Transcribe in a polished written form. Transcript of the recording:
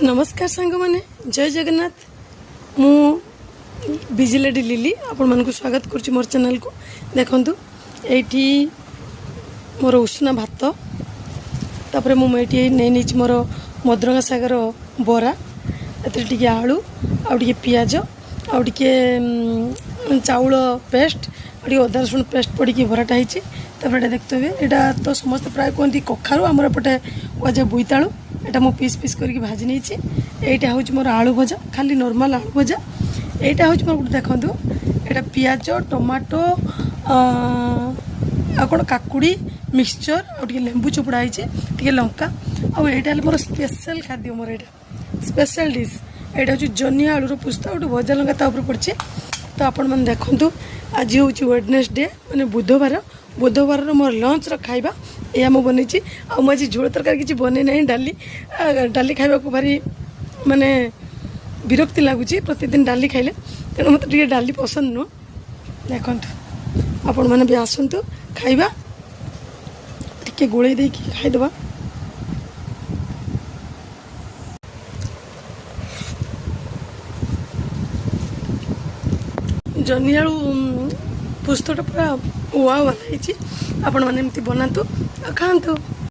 नमस्कार सांग मैंने जय जगन्नाथ मु बिजिलेडी लिली आपण मन को स्वागत करुच्ची मोर चैनल को देखु ये मोर उष्णा भात तापर मुझे नहीं मोर मदरंगा सागर बरा ए आलू आउे पियाज आउे चाउल पेस्ट और अदा रसुण पेस्ट पड़ी बराटा होता देखते हुए यहाँ तो समस्त प्राय कहते कखारू आमर एपटे वजा बोईतालू एटा मु पीस पीस करके भाजी नहीं एटा हूँ मोर आलू भजा खाली नॉर्मल आलू भजा एटा हूँ मोर गोटे देखो एटा पियाज टमाटो कौन काकुड़ी मिक्सचर और लेंबू चोपड़ा है लंका आईटा मोर स्पेशल खाद्य मोर यहाँ स्पेशल डिश एटा हूँ जनी आलूर पुस्ता गोटे भजा लंका तापर पड़े तो आपण मैंने देखूँ आज हूँ वेडनेसडे मैंने बुधवार मोर लंच खाइबा या मु बनी आज झोल तरकारी किसी बने ना डाली खाइबा को भारी माने विरक्ति लगुच प्रतिदिन डाली खाइले तेणु मत डाली पसंद नुह देखु आपण मैंने भी आसतु खाइबा टिके गोले दे खाईदबा जनी आलू पुस्तटा पूरा उआ वाला आपण मैंने एमती बनातु खातु।